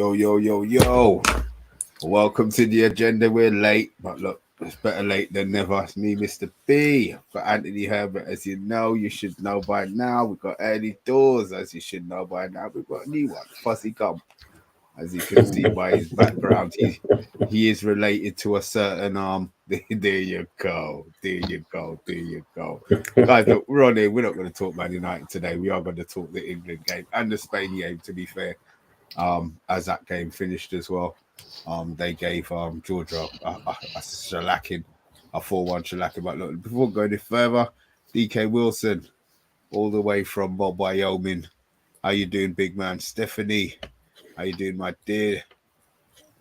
Yo. Welcome to the agenda. We're late, but look, it's better late than never. It's me, Mr. B. For Anthony Herbert, as you know, you should know by now. We've got early doors, as you should know by now. We've got a new one, Fuzzy Gum. As you can see by his background, he is related to a certain There you go. Guys, look, we're on here. We're not going to talk Man United today. We are going to talk the England game and the Spain game, to be fair. As that game finished as well. They gave Georgia a shellacking, a 4-1 shellacking. But look, before going any further, DK Wilson, all the way from Wyoming. How you doing, big man? Stephanie, how you doing, my dear?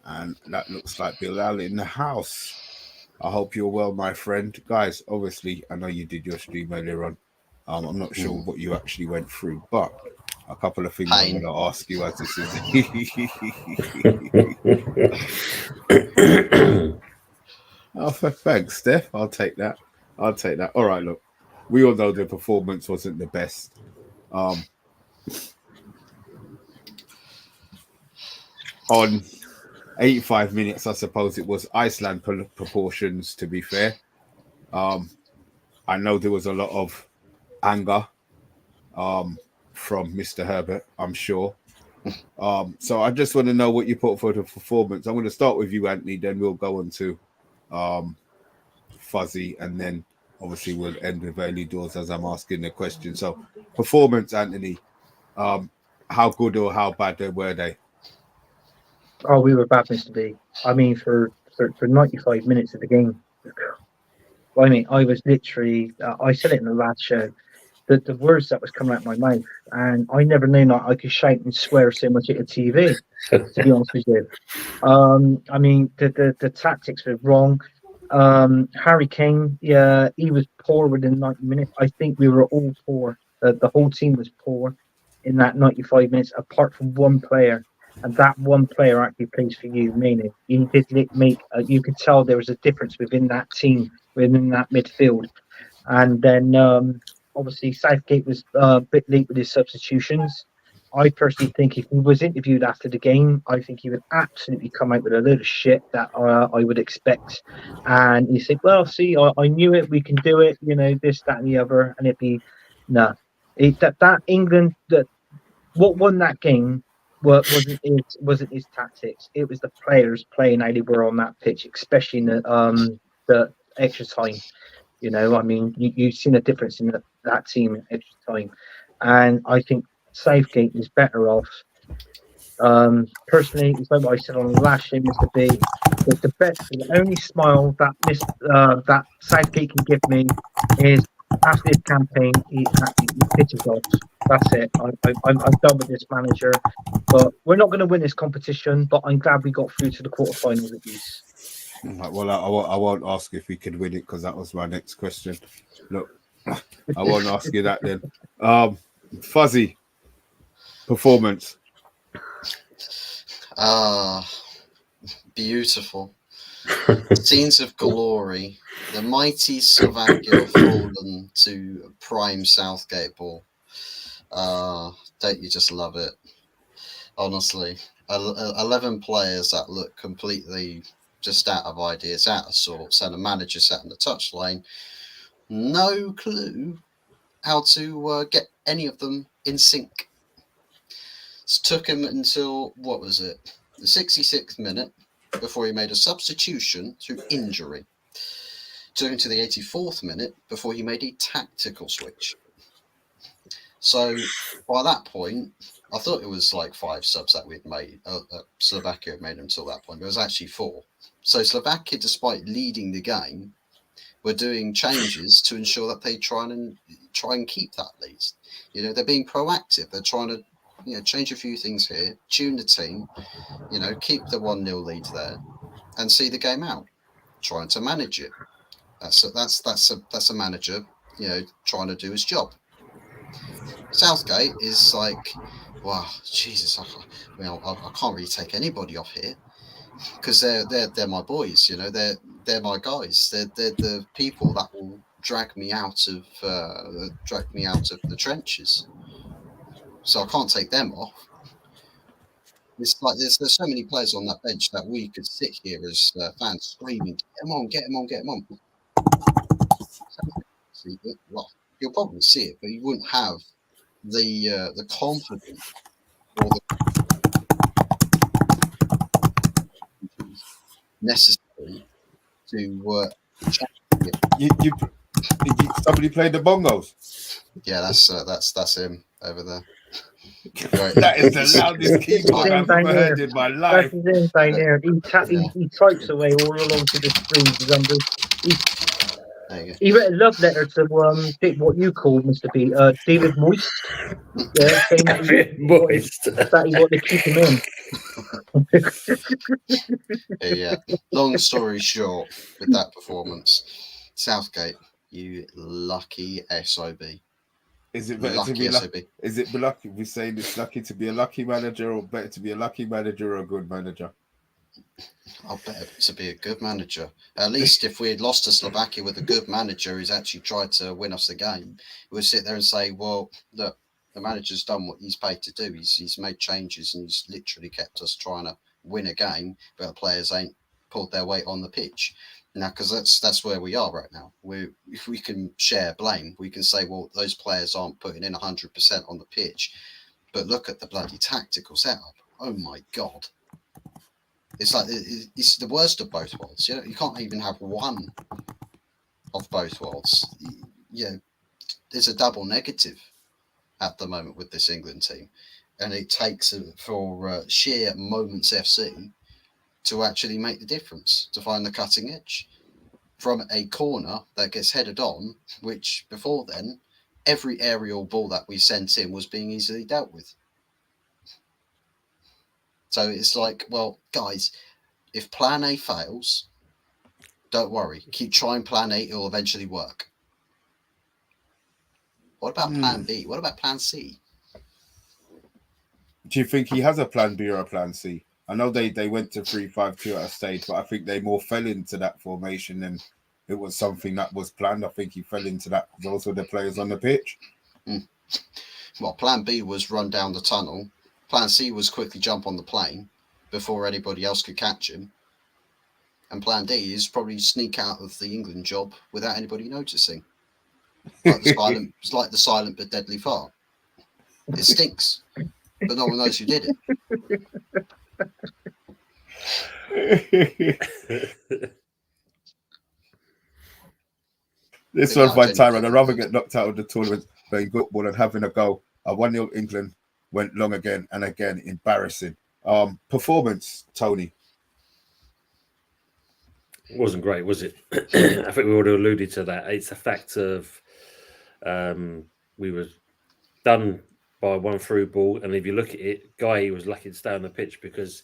And that looks like Bilal in the house. I hope you're well, my friend. Guys, obviously, I know you did your stream earlier on. I'm not sure what you actually went through, but a couple of things I'm going to ask you as this is. Oh, thanks, Steph. I'll take that. All right, look, we all know the performance wasn't the best. On 85 minutes, I suppose it was Iceland proportions, to be fair. I know there was a lot of anger from Mr. Herbert, I'm sure. So I just want to know what you put for the performance. I'm going to start with you, Anthony, then we'll go on to Fuzzy, and then obviously we'll end with early doors as I'm asking the question. So performance, Anthony, how good or how bad were they? Oh, we were bad, Mr. B. I mean, for 95 minutes of the game, I mean, I was literally, I said it in the last show, that the words that was coming out of my mouth, and I never knew that I could shout and swear so much at the TV, to be honest with you. I mean, the tactics were wrong. Harry Kane, yeah, he was poor within 90 minutes. I think we were all poor. The whole team was poor in that 95 minutes, apart from one player. And that one player actually plays for you, meaning he did make. You could tell there was a difference within that team, within that midfield. And then obviously Southgate was a bit late with his substitutions. I personally think if he was interviewed after the game, I think he would absolutely come out with a load of shit that I would expect. And he said, "Well, see, I knew it. We can do it. You know, this, that, and the other." And it'd be no. That England that what won that game wasn't his tactics. It was the players playing how they were on that pitch, especially in the extra time. You know, I mean, you've seen a difference in that team in extra time, and I think Southgate is better off. Personally, it's like what I said on the last show, Mr. B. The only smile that that Southgate can give me is after this campaign, he pitches off. That's it. I'm done with this manager. But we're not going to win this competition. But I'm glad we got through to the quarterfinals at least. Well, I won't ask if we could win it because that was my next question. Look, I won't ask you that then. Fuzzy, performance. Beautiful. Scenes of glory. The mighty Slovakia have fallen to prime Southgate ball. Don't you just love it? Honestly, 11 players that look completely just out of ideas, out of sorts, and a manager sat in the touchline. No clue how to get any of them in sync. It took him until, what was it, the 66th minute before he made a substitution through injury. Took him to the 84th minute before he made a tactical switch. So by that point, I thought it was like 5 subs that we'd made. Slovakia had made until that point. But it was actually 4. So Slovakia, despite leading the game, were doing changes to ensure that they try and keep that lead. You know, they're being proactive. They're trying to, you know, change a few things here, tune the team, you know, keep the 1-0 lead there, and see the game out. Trying to manage it. That's a manager, you know, trying to do his job. Southgate is like, wow, Jesus, I can't really take anybody off here because they're my boys, you know, they're my guys, they're the people that will drag me out of the trenches. So I can't take them off. It's like there's so many players on that bench that we could sit here as fans screaming, "Get him on, get him on, get him on." See, well, you'll probably see it, but you wouldn't have the confidence or the necessary to somebody played the bongos. Yeah, that's him over there. Right. That is the loudest keyboard I've ever heard in my life. That's his inside there. He types away all along to the screen. He wrote a love letter to what you call Mr. B, David Moist. Yeah, saying that he wanted to keep him in. Yeah. Long story short, with that performance, Southgate, you lucky SOB. Is it better to be lucky? Is it lucky? We saying it's lucky to be a lucky manager, or better to be a lucky manager or a good manager? I'll better to be a good manager. At least if we had lost to Slovakia with a good manager who's actually tried to win us the game, we'd sit there and say, well, look, the manager's done what he's paid to do. He's made changes and he's literally kept us trying to win a game, but the players ain't pulled their weight on the pitch. Now, because that's where we are right now. If we can share blame, we can say, well, those players aren't putting in 100% on the pitch. But look at the bloody tactical setup. Oh, my God. It's like it's the worst of both worlds. You know, you can't even have one of both worlds. Yeah, there's a double negative at the moment with this England team, and it takes for sheer moments FC to actually make the difference, to find the cutting edge from a corner that gets headed on, which before then every aerial ball that we sent in was being easily dealt with. So it's like, well, guys, if plan A fails, don't worry. Keep trying plan A. It'll eventually work. What about plan B? What about plan C? Do you think he has a plan B or a plan C? I know they went to 3-5-2 at a stage, but I think they more fell into that formation than it was something that was planned. I think he fell into that because those were the players on the pitch. Well, plan B was run down the tunnel. Plan C was quickly jump on the plane before anybody else could catch him. And plan D is probably sneak out of the England job without anybody noticing. It's like the silent but deadly fart. It stinks, but no one knows who did it. This one's my time, and I'd rather get knocked out of the tournament playing football and having a go. 1-0 England went long again and again. Embarrassing. Performance, Tony. It wasn't great, was it? I think we already alluded to that. It's a fact of we were done by one through ball, and if you look at it, Guy was lucky to stay on the pitch because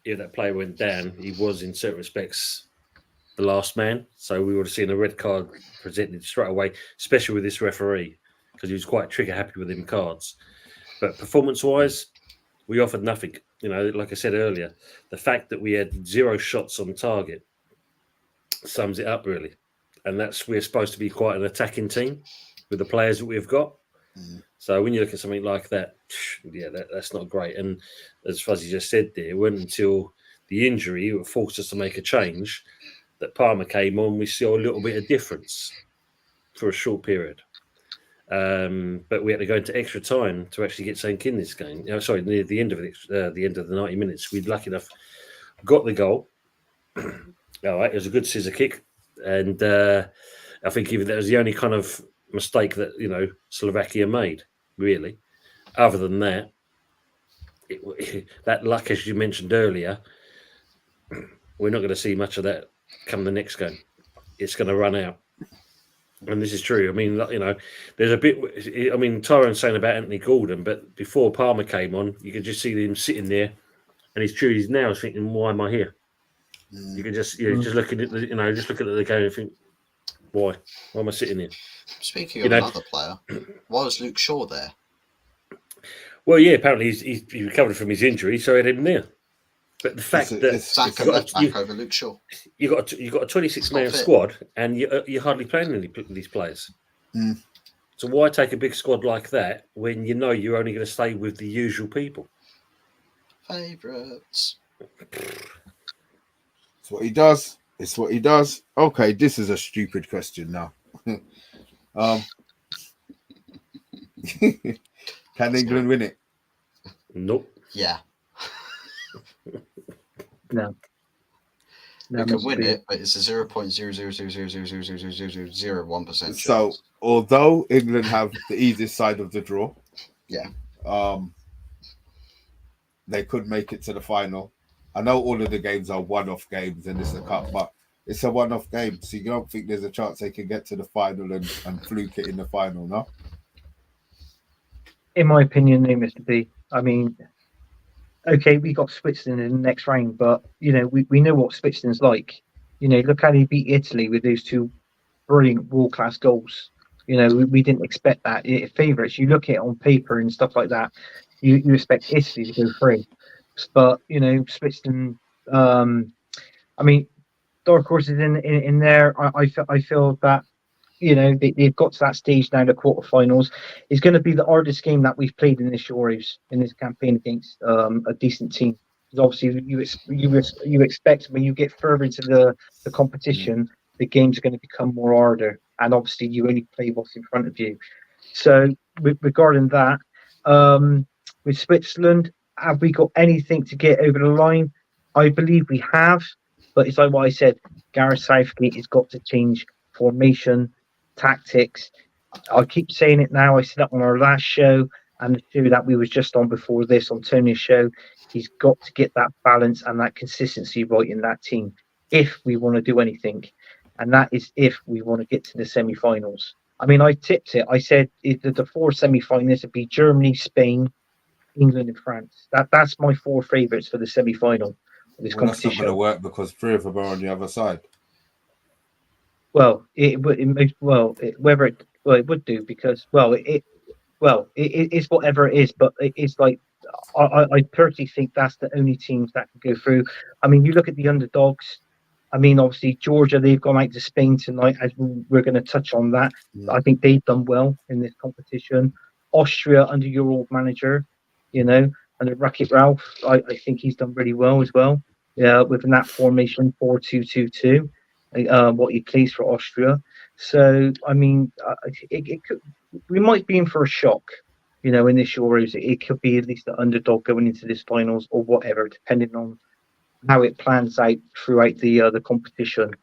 if that player went down, he was in certain respects the last man. So we would have seen a red card presented straight away, especially with this referee, because he was quite trigger happy with him cards. But performance-wise, we offered nothing. You know, like I said earlier, the fact that we had 0 shots on target sums it up really. And we're supposed to be quite an attacking team with the players that we've got. So when you look at something like that, yeah, that's not great. And as Fuzzy just said there, it wasn't until the injury forced us to make a change that Palmer came on. We saw a little bit of difference for a short period. But we had to go into extra time to actually get something in this game. Near the end of the 90 minutes, we'd lucky enough got the goal. All right, it was a good scissor kick, and I think even that was the only kind of mistake that Slovakia made. Really, other than that, that luck, as you mentioned earlier, we're not going to see much of that come the next game. It's going to run out. And this is true. I mean, there's a bit. I mean, Tyrone's saying about Anthony Gordon, but before Palmer came on, you could just see him sitting there, and he's now thinking, "Why am I here?" You can just looking at just looking at the game and think, "Why am I sitting here?" Speaking of another player, why was Luke Shaw there? Well, yeah, apparently he recovered from his injury, so he had him there. But the fact that back over Luke Shaw, you got a 26-man squad, and you're hardly playing any of these players. So why take a big squad like that when you know you're only going to stay with the usual people? Favourites. It's what he does. It's what he does. Okay, this is a stupid question now. Can England win it? Nope. Yeah. No. We can win it, but it's a 0.000000001% chance. So, although England have the easiest side of the draw, yeah, they could make it to the final. I know all of the games are one-off games and it's a cup, but it's a one-off game, so you don't think there's a chance they can get to the final and fluke it in the final, no? In my opinion, no, Mr. B. I mean, okay, we got Switzerland in the next round, but we know what Switzerland's like. Look how they beat Italy with those two brilliant world-class goals. We didn't expect that. Favourites, you look at it on paper and stuff like that, you expect Italy to go through. But Switzerland. I mean, dark horses in there. I feel that they've got to that stage now. The quarterfinals is going to be the hardest game that we've played in this Euros, in this campaign against a decent team. Because obviously, you expect when you get further into the competition, the games are going to become more harder, and obviously, you only play what's in front of you. So, regarding that, with Switzerland, have we got anything to get over the line? I believe we have, but it's like what I said. Gareth Southgate has got to change formation, tactics. I keep saying it now. I said that on our last show and the show that we was just on before this, on Tony's show. He's got to get that balance and that consistency right in that team if we want to do anything. And that is if we want to get to the semi-finals. I mean, I tipped it. I said the four semi-finals would be Germany, Spain, England and France. That's my four favourites for the semi-final of this competition. That's not going to work because three of them are on the other side. Well, it would do because it is whatever it is, but it's like I personally think that's the only teams that can go through. I mean, you look at the underdogs. I mean, obviously Georgia, they've gone out to Spain tonight, as we're going to touch on that. I think they've done well in this competition. Austria under your old manager, under Racket Ralph, I think he's done really well as well. Yeah, within that formation 4-2-2-2. What he plays for Austria. So, I mean, we might be in for a shock, in this Euros. It could be at least the underdog going into this finals or whatever, depending on how it plans out throughout the competition.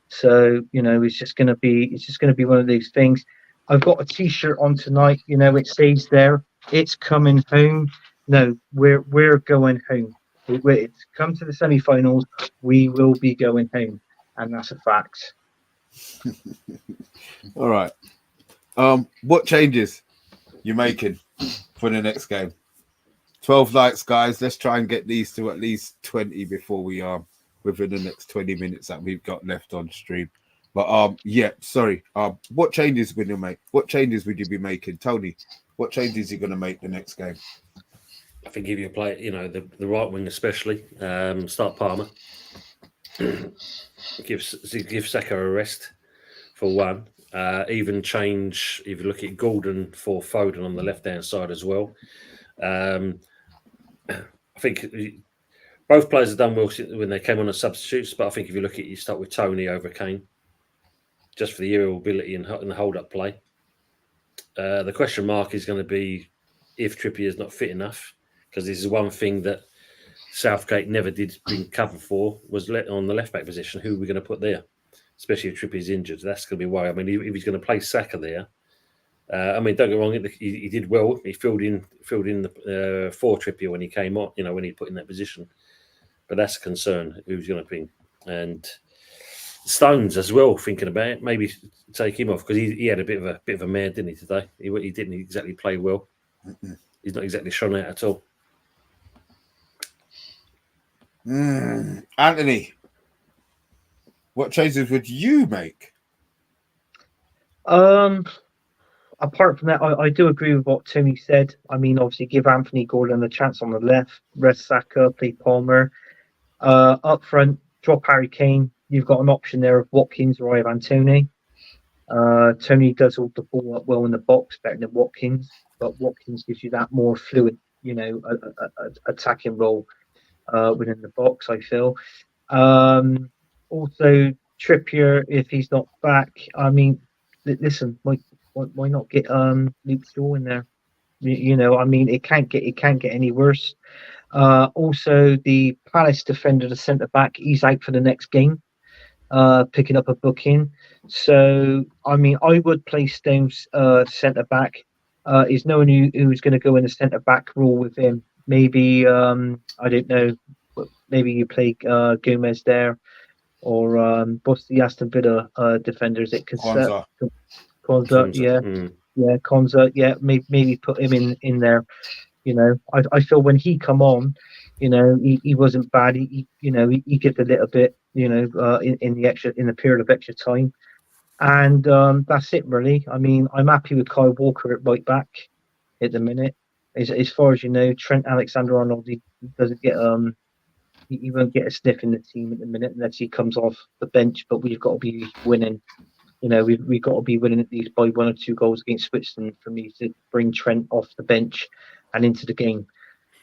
So, it's just going to be one of these things. I've got a T-shirt on tonight. It says there, "It's coming home." No, we're going home. It's come to the semi-finals. We will be going home. And that's a fact. All right. What changes you making for the next game? 12 likes, guys. Let's try and get these to at least 20 before we are within the next 20 minutes that we've got left on stream. But what changes will you make? What changes would you be making, Tony? What changes are you going to make the next game? I think if you play, the right wing especially, start Palmer. Give Saka a rest for one. Even change if you look at Gordon for Foden on the left-hand side as well. I think both players have done well when they came on as substitutes, but I think if you look at it, you start with Tony over Kane, just for the aerial ability and the hold-up play. The question mark is going to be if Trippier is not fit enough, because this is one thing that Southgate never did bring cover for, was on the left-back position. Who are we going to put there? Especially if Trippier's injured. That's going to be a worry. I mean, if he's going to play Saka there, don't get me wrong, he did well. He filled in for Trippier when he came on, when he put in that position. But that's a concern, who's going to be. And Stones as well, thinking about it, maybe take him off, because he had a bit of a mare, didn't he, today? He didn't exactly play well. He's not exactly shone out at all. Anthony, what changes would you make? Apart from that, I do agree with what Tony said. I mean, obviously, give Anthony Gordon a chance on the left, rest Saka, play Palmer. Up front, drop Harry Kane. You've got an option there of Watkins or Ivan Toney. Toney does hold the ball up well in the box, better than Watkins, but Watkins gives you that more fluid, attacking role within the box, I feel. Also, Trippier, if he's not back, I mean, listen, why not get Luke Shaw in there? I mean, it can't get any worse. Also, the Palace defender, the centre back, he's out for the next game, picking up a booking. So, I mean, I would play Stones centre back. Is no one who's going to go in the centre back role with him. Maybe I don't know. Maybe you play Gomez there, or what's the Aston Villa defender? Is it Kwanzaa. Konza, yeah. Yeah, Konza, yeah, maybe put him in there. I feel when he come on, he wasn't bad. He gives a little bit, in the period of extra time, and that's it really. I mean, I'm happy with Kyle Walker at right back at the minute. As far as you know, Trent Alexander-Arnold, he doesn't get he won't get a sniff in the team at the minute unless he comes off the bench. But we've got to be winning. We've got to be winning at least by 1 or 2 goals against Switzerland for me to bring Trent off the bench and into the game.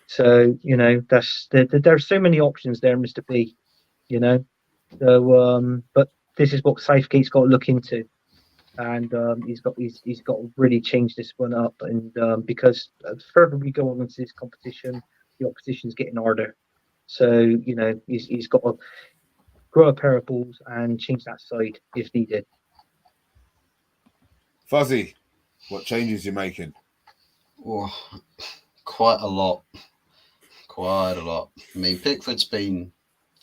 So there's so many options there, Mr. B. So but this is what Southgate's got to look into, and he's got to really change this one up. And because the further we go on into this competition, the opposition's getting harder. So he's got to grow a pair of balls and change that side if needed. Fuzzy, what changes you making? Oh, quite a lot. I mean, Pickford's been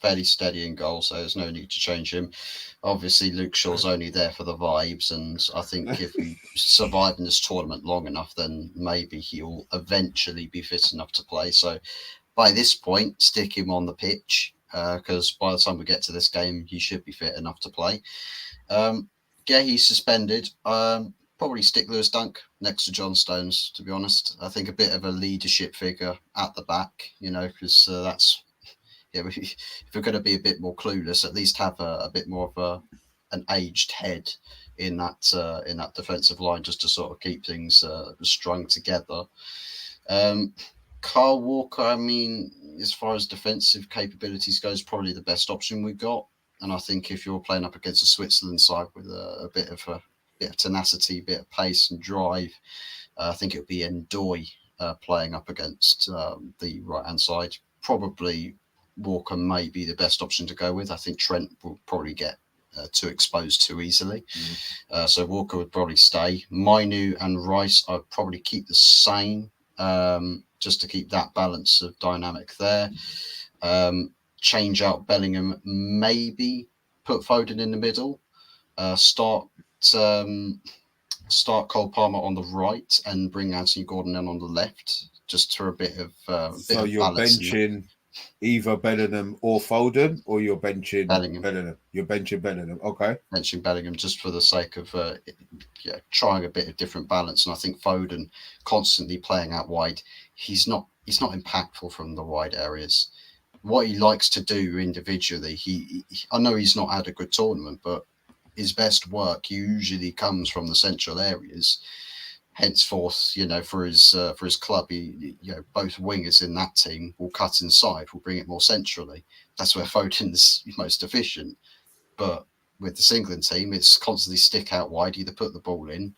fairly steady in goal, so there's no need to change him. Obviously, Luke Shaw's only there for the vibes, and I think if we survive in this tournament long enough, then maybe he'll eventually be fit enough to play. So by this point, stick him on the pitch, because by the time we get to this game, he should be fit enough to play. He's suspended. Probably stick Lewis Dunk next to John Stones, to be honest. I think a bit of a leadership figure at the back, because that's, if we're going to be a bit more clueless, at least have a bit more of an aged head in that defensive line, just to sort of keep things strung together. Kyle Walker, I mean, as far as defensive capabilities goes, probably the best option we've got. And I think if you're playing up against a Switzerland side with a bit of tenacity, a bit of pace and drive, I think it would be Ndoye playing up against the right-hand side. Probably Walker may be the best option to go with. I think Trent will probably get too exposed too easily. So Walker would probably stay. Mainu and Rice, I'd probably keep the same, just to keep that balance of dynamic there. Change out Bellingham, maybe put Foden in the middle, start Cole Palmer on the right and bring Anthony Gordon in on the left, just for a bit of so you're benching either Bellingham or Foden, or you're benching Bellingham. You're benching Bellingham, okay? Benching Bellingham just for the sake of trying a bit of different balance. And I think Foden constantly playing out wide, he's not impactful from the wide areas. What he likes to do individually, I know he's not had a good tournament, but his best work usually comes from the central areas. Henceforth, for his club, both wingers in that team will cut inside, will bring it more centrally. That's where Foden's most efficient. But with this England team, it's constantly stick out wide, either put the ball in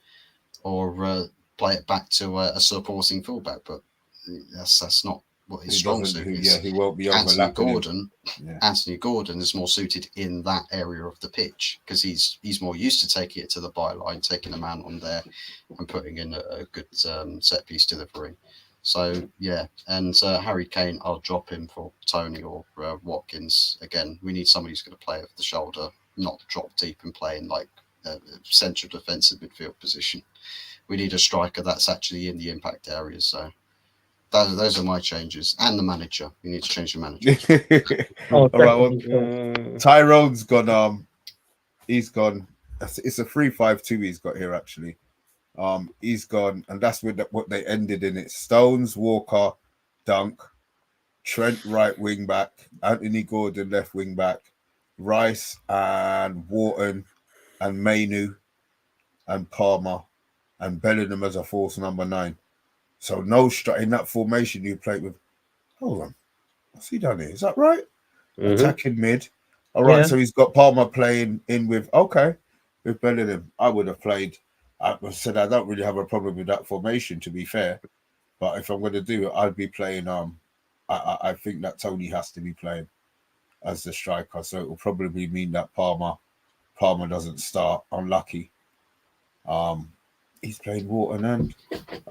or play it back to a supporting fullback. But that's not what his strong suit is. He won't be overlapping. Anthony Gordon is more suited in that area of the pitch because he's more used to taking it to the byline, taking a man on there and putting in a good set piece delivery. So and Harry Kane, I'll drop him for Tony or Watkins. Again, we need somebody who's going to play over the shoulder, not drop deep and play in like a central defensive midfield position. We need a striker that's actually in the impact areas. So those are my changes, and the manager. We need to change the manager. All right, Tyrone's gone. He's gone. It's a 3-5-2 he's got here actually. He's gone, and that's what they ended in. It's Stones, Walker, Dunk, Trent right wing back, Anthony Gordon left wing back, Rice and Wharton and Mainu and Palmer and Bellingham as a false number 9. So no in that formation you played with. Hold on, what's he done here? Is that right? Attacking mid. All right, so he's got Palmer playing in with Bellingham. I would have played. I said I don't really have a problem with that formation, to be fair. But if I'm going to do it, I'd be playing. I think that Tony has to be playing as the striker, so it will probably mean that Palmer doesn't start. Unlucky. He's playing Wharton and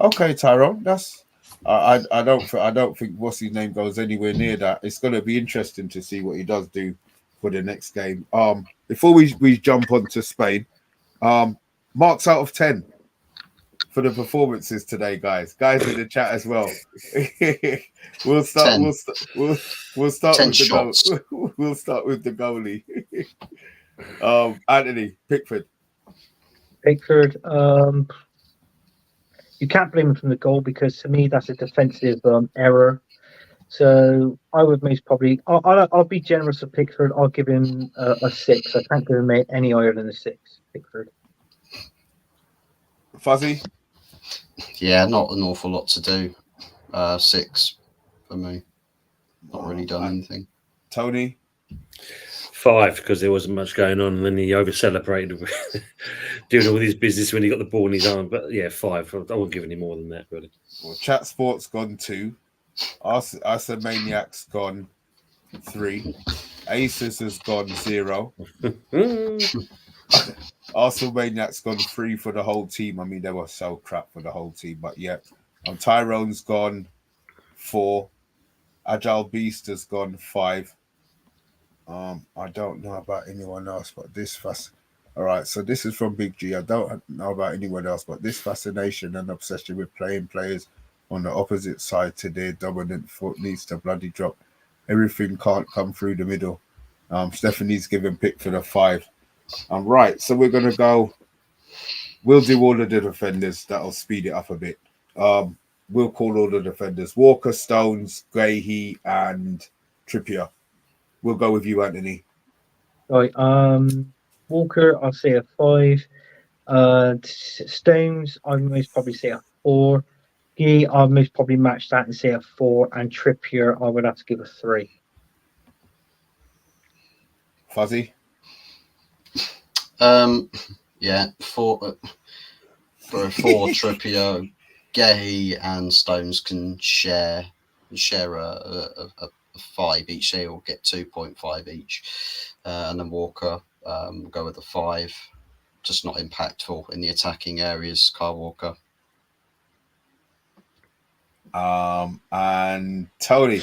okay, Tyrone. That's I don't think what's his name goes anywhere near that. It's going to be interesting to see what he does do for the next game. Before we jump on to Spain, marks out of 10 for the performances today, guys in the chat as well. We'll start with the goalie. Anthony Pickford. You can't blame him from the goal because to me that's a defensive error. So I would most probably I'll be generous with Pickford. I'll give him a 6. I can't give him any higher than a 6. Pickford. Fuzzy. Yeah, not an awful lot to do. 6 for me. Not really done anything. Tony. 5 because there wasn't much going on, and then he over celebrated doing all his business when he got the ball in his arm. But yeah, 5. I won't give any more than that, really. Well, Chat Sports gone 2. Asa Maniac's gone 3. Aces has gone 0. Arsenal Maniac's gone 3 for the whole team. I mean, they were so crap for the whole team, but yeah. Tyrone's gone 4. Agile Beast has gone 5. I don't know about anyone else, but this all right, so this is from Big G. I don't know about anyone else, but this fascination and obsession with playing players on the opposite side to their dominant foot needs to bloody drop. Everything can't come through the middle. Stephanie's given Pickford a 5. Right, so we're going to go. We'll do all of the defenders. That'll speed it up a bit. We'll call all the defenders. Walker, Stones, Gahey, and Trippier. We'll go with you, Anthony. Right. Walker, I'll say a 5. Stones, I'll most probably say a 4. Gay, I'll most probably match that and say a 4. And Trippier, I would have to give a 3. Fuzzy? Yeah, 4 for a 4 Trippier, Gahey and Stones can share a 5 each. They will get 2.5 each, and then Walker go with a 5. Just not impactful in the attacking areas. Kyle Walker. And Tony.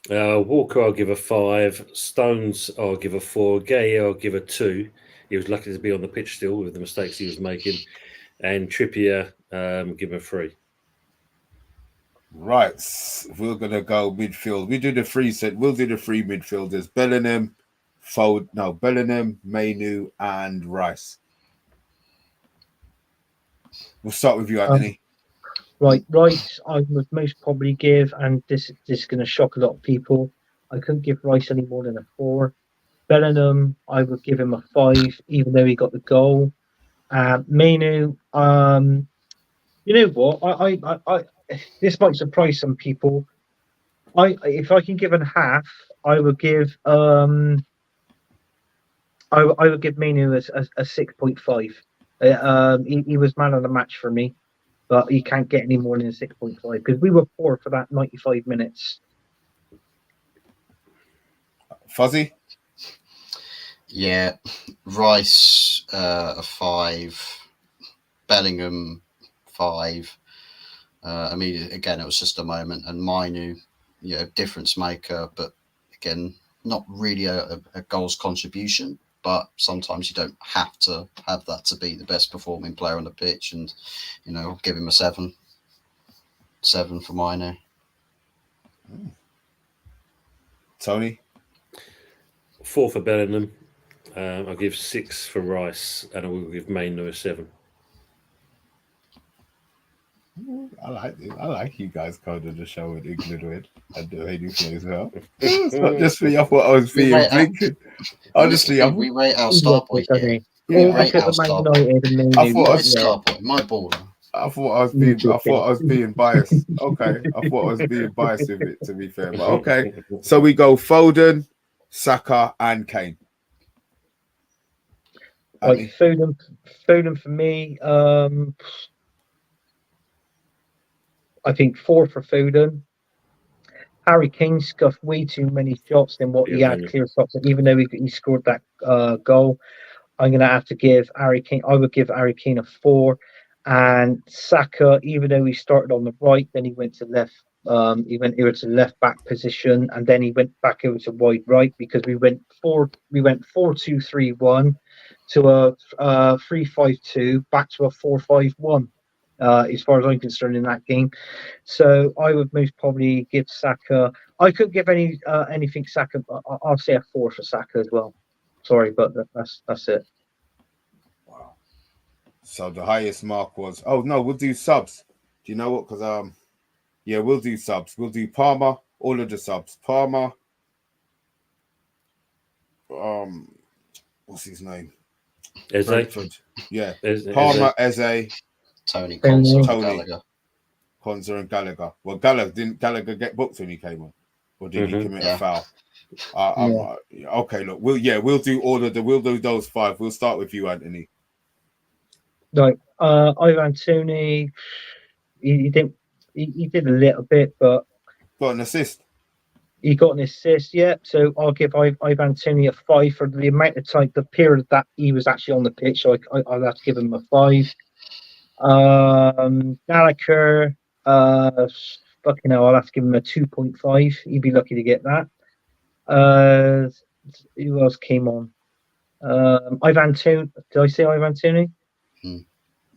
Walker, I'll give a 5. Stones, I'll give a 4. Gay, I'll give a 2. He was lucky to be on the pitch still with the mistakes he was making. And Trippier, give him a 3. Right, we're gonna go midfield. We do the 3 set. We'll do the 3 midfielders: Bellingham, Mainu, and Rice. We'll start with you, Anthony. Right, Rice, I would most probably give, and this is going to shock a lot of people. I couldn't give Rice any more than a 4. Bellingham, I would give him a 5, even though he got the goal. Mainu, you know what? I this might surprise some people. If I can give a half, I would give I would give Mainu a 6.5. He was man of the match for me, but he can't get any more than a 6.5 because we were poor for that 95 minutes. Fuzzy? Yeah, Rice a 5, Bellingham 5. I mean, again, it was just a moment, and Mainu, difference maker, but again, not really a goals contribution. But sometimes you don't have to have that to be the best performing player on the pitch, and I'll give him a 7. 7 for Mainu. Tony? 4 for Bellingham. I'll give 6 for Rice, and I will give Mainu a 7. I like you guys coded the show with England with and the way you play as well. It's not just me. I thought I was being thinking. Honestly, we rate our star boy here. We rate our star boy. My baller. I thought I was being biased. Okay, I thought I was being biased with it. To be fair, but okay. So we go Foden, Saka, and Kane. Like Foden for me. I think 4 for Foden. Harry Kane scuffed way too many shots than what he had clear shots. Even though he scored that goal, I'm going to have to give Harry Kane. I would give Harry Kane a 4. And Saka, even though he started on the right, then he went to left. He went over to left back position, and then he went back over to wide right because we went 4-2-3-1 to a 3-5-2 back to a 4-5-1. As far as I'm concerned in that game, so I would most probably give Saka. I could give anything Saka, but I'll say a 4 for Saka as well. Sorry, but that's it. Wow. So the highest mark was. Oh no, we'll do subs. Do you know what? Because yeah, we'll do subs. We'll do Palmer. All of the subs. Palmer. What's his name? Eze. Yeah. Eze. Palmer, Eze. Tony, Konsa, Tony, Gallagher. Konsa, and Gallagher. Well, didn't Gallagher get booked when he came on, or did he commit a foul? Okay, look, we'll do those 5. We'll start with you, Anthony. Right, Ivan Toney, he did a little bit, but Got an assist. He got an assist, yeah. So I'll give Ivan Toney a 5 for the amount of time, the period that he was actually on the pitch. So I'll have to give him a 5. Gallagher, fucking hell, I'll have to give him a 2.5. He'd be lucky to get that. Who else came on? Ivan Toney. Did I say Ivan Toney?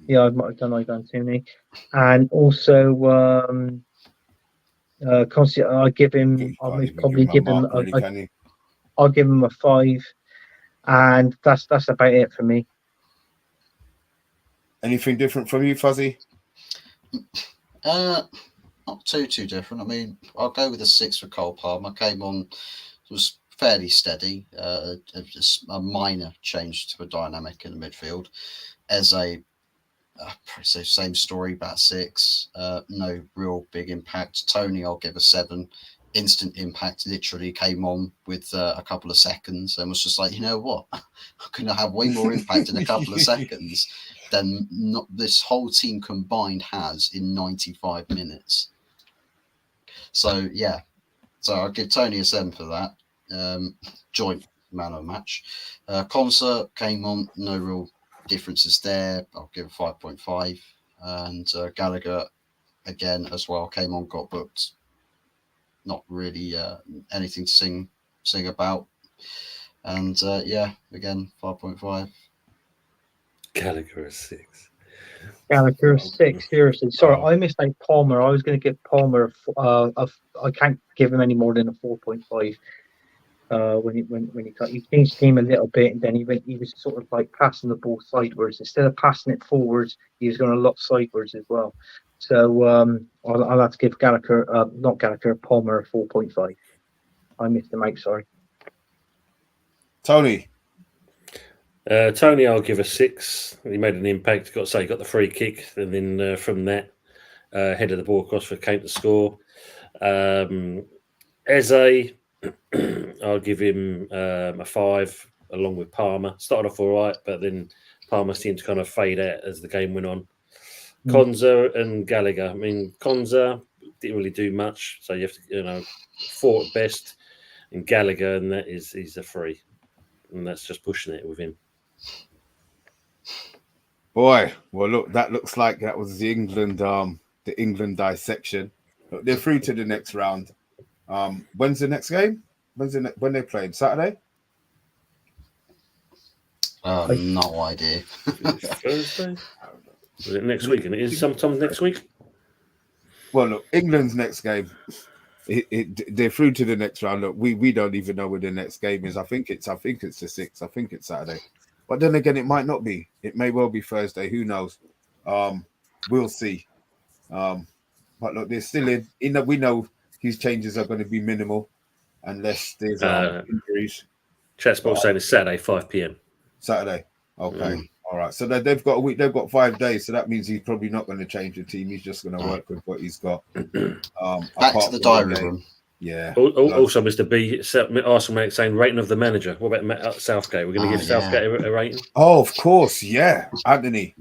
Yeah, I might have done Ivan Toney. And also, I'll give him. I'll give him a 5, and that's about it for me. Anything different from you, Fuzzy? Not too different. I mean, I'll go with a 6 for Cole Palmer. Came on, was fairly steady. Just a minor change to the dynamic in the midfield. Eze, same story, about 6. No real big impact. Tony, I'll give a 7. Instant impact. Literally came on with a couple of seconds and was just like, you know what? I could have way more impact in a couple of seconds than not this whole team combined has in 95 minutes. So yeah, so I'll give Tony a 7 for that. Joint man of the match. Konsa came on, no real differences there. I'll give a 5.5. And Gallagher again as well came on, got booked. Not really anything to sing about. And yeah, again 5.5. Gallagher is 6. Gallagher 6. Seriously, sorry, I missed out Palmer. I was going to give Palmer I can't give him any more than a 4.5. When he changed the game a little bit, and then he was sort of like passing the ball sideways instead of passing it forwards. He was going a lot sideways as well. So I'll have to give Palmer a 4.5. I missed him out. Sorry, Tony. Tony, I'll give a 6. He made an impact. Got to say, he got the free kick, and then from that, headed the ball across for Kane to score. Eze, I'll give him a 5, along with Palmer. Started off all right, but then Palmer seemed to kind of fade out as the game went on. Konsa and Gallagher. I mean, Konsa didn't really do much, so you have to, 4 at best. And Gallagher, and he's a 3, and that's just pushing it with him. Boy, well, look, that looks like that was the England dissection. Look, they're through to the next round. When's the next game? When they playing? Saturday? No idea. Thursday? Is it next week? And it is sometime next week. Well, look, England's next game. They're through to the next round. Look, we don't even know where the next game is. I think it's the 6th. I think it's Saturday. But then again, it might not be. It may well be Thursday. Who knows? We'll see. But look, they're still in. We know these changes are going to be minimal unless there's injuries. Chat Sports saying it's Saturday, 5 p.m. Saturday. Okay. All right, so they've got a week. They've got 5 days, so that means he's probably not going to change the team. He's just going to work with what he's got. Back to apart the from diary game. room. Yeah. Also, Mr. B, Arsenal mate saying rating of the manager. What about Southgate? We're going to give Southgate a rating. Oh, of course, yeah, Anthony.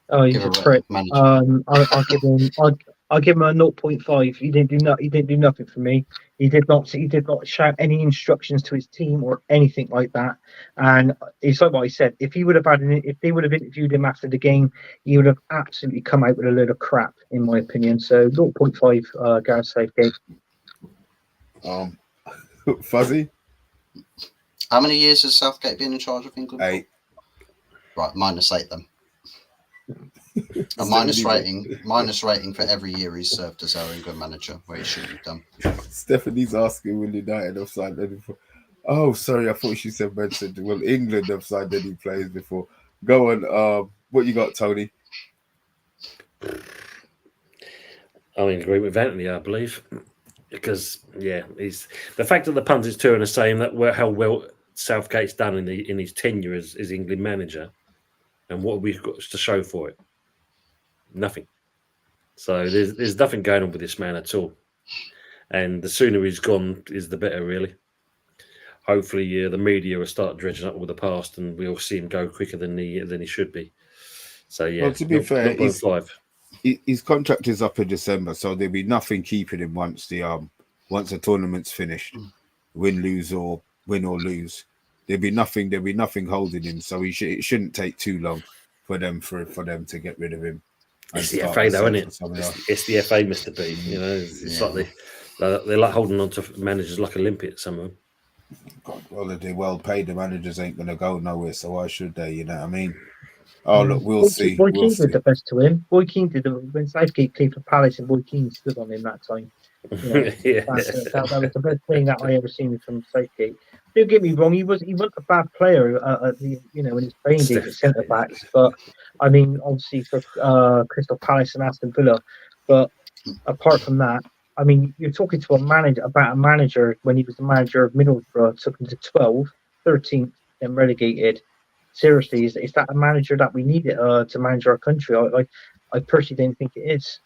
Oh, he's a prick. I'll give him. I'll give him a 0.5. He didn't do nothing for me. He did not shout any instructions to his team or anything like that. And it's like what I said. If they would have interviewed him after the game, he would have absolutely come out with a load of crap, in my opinion. So 0.5. Gareth Southgate. Fuzzy. How many years has Southgate been in charge of England? 8. Right, -8 then. A minus rating for every year he's served as our England manager, where he shouldn't have done. Stephanie's asking, will United have signed any before? Oh, sorry, I thought she said mentioned. Will England have signed any players before? Go on. What you got, Tony? I'm in agreement with Anthony, I believe, because he's the fact that the pundits too are saying that how well Southgate's done in his tenure as England manager, and what we've got to show for it. Nothing. So there's nothing going on with this man at all. And the sooner he's gone is the better, really. Hopefully, the media will start dredging up all the past, and we'll see him go quicker than he should be. So yeah, well, to be fair, 0.5. His contract is up in December, so there'll be nothing keeping him once the tournament's finished. Win or lose. There'll be nothing holding him. So it shouldn't take too long for them to get rid of him. It's the FA, though, isn't it? It's the FA, Mr. B. You know, it's like they're like holding on to managers like a limpet. Some of them. God, well, if they're well paid, the managers ain't going to go nowhere. So why should they? You know what I mean? Oh, look, we'll see. Boy Keane did the best to him. Boy Keane did when Southgate played for Palace, and Boy Keane stood on him that time. You know, that was the best thing that I ever seen from Southgate. Don't get me wrong, he wasn't a bad player in his playing days at centre backs, but I mean, obviously for Crystal Palace and Aston Villa. But apart from that, I mean, you're talking to a manager when he was the manager of Middlesbrough, took him to 12th, 13th, then relegated. Seriously, is that a manager that we need to manage our country? I personally don't think it is.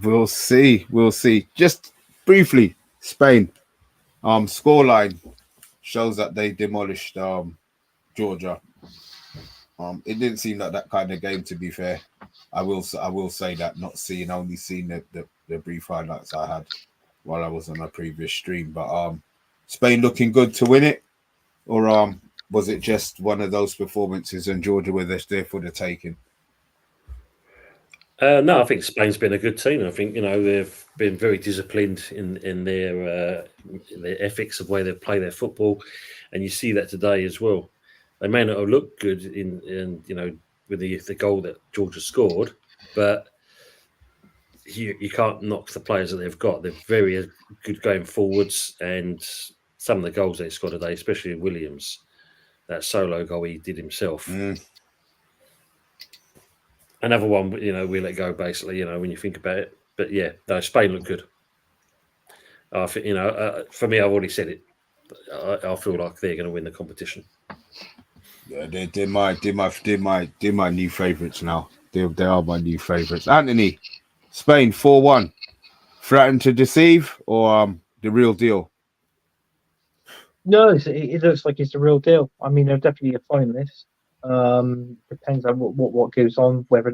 We'll see. Just briefly, Spain. Scoreline shows that they demolished Georgia. It didn't seem like that kind of game, to be fair. I will say that, only seeing the brief highlights I had while I was on a previous stream. But Spain looking good to win it, or was it just one of those performances and Georgia were there for the taking? No, I think Spain's been a good team. I think they've been very disciplined in their ethics of where they play their football, and you see that today as well. They may not have looked good in with the goal that Georgia scored, but you can't knock the players that they've got. They're very good going forwards, and some of the goals they scored today, especially Williams, that solo goal he did himself. Another one, we let go basically, when you think about it. But yeah, no, Spain look good. I think, for me, I've already said it. I feel like they're going to win the competition. Yeah, they're my new favourites now. They are my new favourites. Anthony, Spain 4-1. Threatened to deceive or the real deal? No, it looks like it's the real deal. I mean, they're definitely a finalist. Depends on what goes on, whether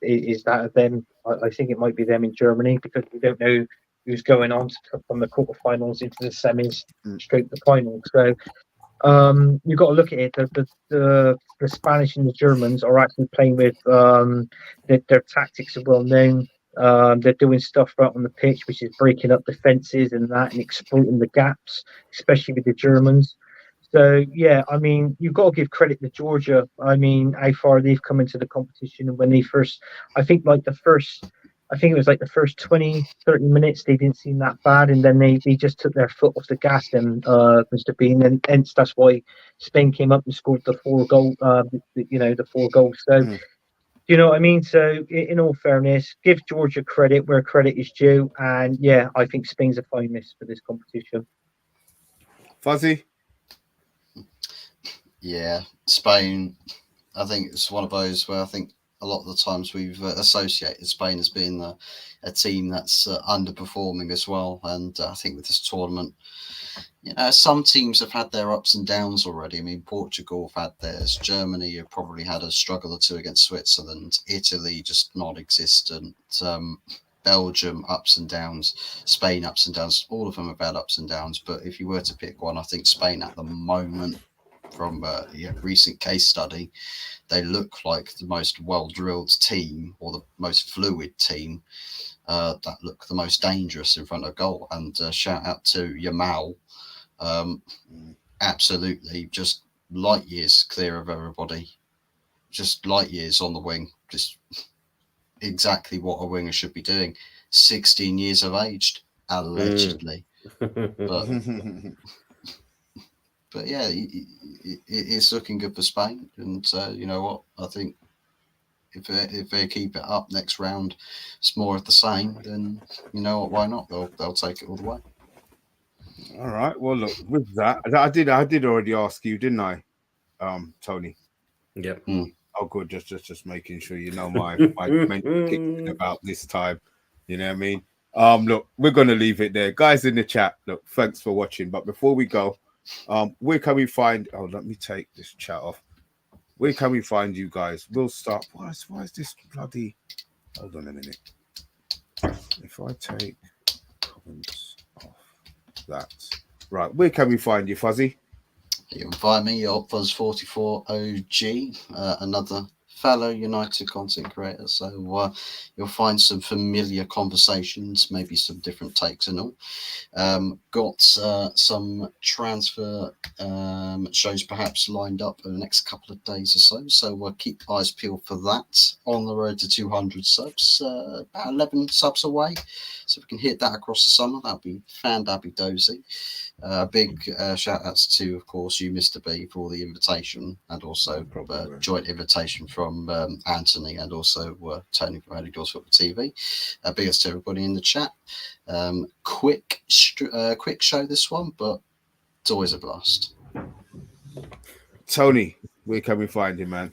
is that of them. I think it might be them in Germany, because we don't know who's going on from the quarterfinals into the semis straight to the final. So you've got to look at it. The Spanish and the Germans are actually playing with their tactics are well known. They're doing stuff right on the pitch, which is breaking up defenses and exploiting the gaps, especially with the Germans. So yeah, I mean, you've got to give credit to Georgia. I mean, how far they've come into the competition, and when they first, I think it was like the first 20, 30 minutes, they didn't seem that bad, and then they just took their foot off the gas. Then, Mr. Bean, and hence that's why Spain came up and scored the 4 goals. The 4 goals. So. You know what I mean? So, in all fairness, give Georgia credit where credit is due. And, yeah, I think Spain's a finalist for this competition. Fuzzy? Yeah, Spain. I think it's one of those where I think a lot of the times we've associated Spain as being a team that's underperforming as well. And I think with this tournament, some teams have had their ups and downs already. I mean, Portugal have had theirs. Germany have probably had a struggle or two against Switzerland. Italy just non-existent. Belgium ups and downs. Spain ups and downs. All of them have had ups and downs. But if you were to pick one, I think Spain at the moment, from a recent case study, they look like the most well-drilled team, or the most fluid team, that look the most dangerous in front of goal. And shout out to Yamal. Absolutely just light years clear of everybody, just light years on the wing, just exactly what a winger should be doing. 16 years of age, allegedly. But yeah, it's looking good for Spain. And you know what, I think if they keep it up next round, it's more of the same, then you know what, why not? They'll take it all the way. All right. Well, look, with that, I did already ask you, didn't I, Tony? Yep. Oh, good. Just making sure you know my mental kicking about this time. You know what I mean? Look, we're gonna leave it there, guys. In the chat, look, thanks for watching. But before we go, where can we find? Oh, let me take this chat off. Where can we find you guys? We'll start. Why is this bloody? Hold on a minute. If I take comments off that, right? Where can we find you, Fuzzy? You can find me at Opfuzz44OG, another fellow United content creator. So you'll find some familiar conversations, maybe some different takes and all. Got some transfer shows perhaps lined up in the next couple of days or so. So keep eyes peeled for that. On the road to 200 subs, about 11 subs away. So if we can hit that across the summer, that'll be dozy. Big shout outs to, of course, you, Mr. B, for the invitation, and also joint invitation from Anthony and also Tony from Early Doors Football TV. Big ups to everybody in the chat. Quick show this one, but it's always a blast. Tony, where can we find him, man?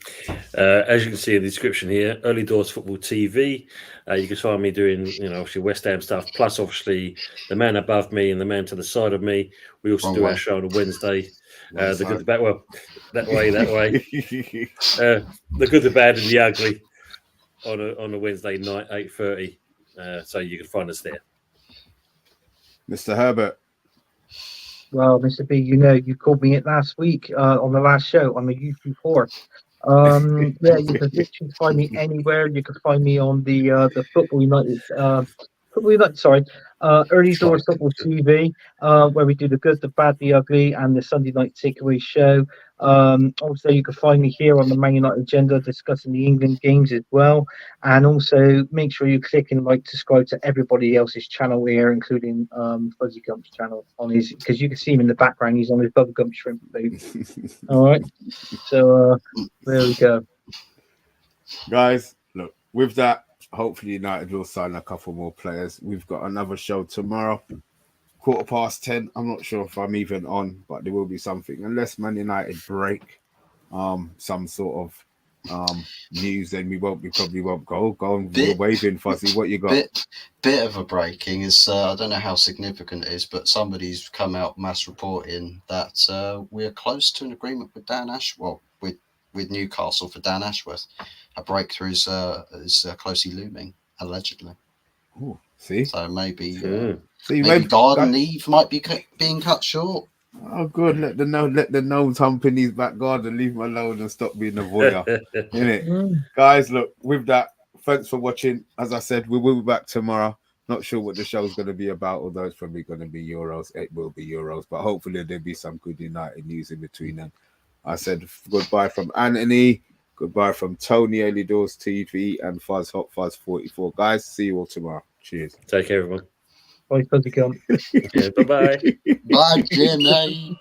As you can see in the description here, Early Doors Football TV. You can find me doing, obviously West Ham stuff, plus obviously the man above me and the man to the side of me. We also do our show on a Wednesday. The good, the bad, well, that way. The good, the bad, and the ugly on a Wednesday night, 8:30. So you can find us there. Mr. Herbert. Well, Mr. B, you called me it last week on the last show on the U24. Yeah, you can literally find me anywhere. You can find me on the Football United, Early Doors Football TV, where we do the good, the bad, the ugly, and the Sunday night takeaway show. Also, you can find me here on the Man United Agenda discussing the England games as well. And also, make sure you click and subscribe to everybody else's channel here, including Fuzzy Gump's channel on his, because you can see him in the background. He's on his bubblegum shrimp food. All right. So there we go. Guys, look, with that, hopefully United will sign a couple more players. We've got another show tomorrow, 10:15. I'm not sure if I'm even on, but there will be something. Unless Man United break some sort of news, then we probably won't go. Go on, waving, Fuzzy. What you got? Bit of a breaking is I don't know how significant it is, but somebody's come out mass reporting that we're close to an agreement with Dan Ashworth, with Newcastle for Dan Ashworth. A breakthrough is closely looming, allegedly. Ooh, see, so maybe Garden Eve might be being cut short. Oh, good. Let the gnomes hump in his back garden. Leave him alone and stop being a voyeur. Innit? Guys, look, with that, thanks for watching. As I said, we will be back tomorrow. Not sure what the show's going to be about, although it's probably going to be Euros. It will be Euros, but hopefully there'll be some good United news in between them. I said goodbye from Anthony, goodbye from Tony, Early Doors TV, and Fuzz Hot Fuzz 44. Guys, see you all tomorrow. Cheers. Take care, everyone. Bye, Fuzzy Gump. Yeah, bye-bye. Bye, Jimmy.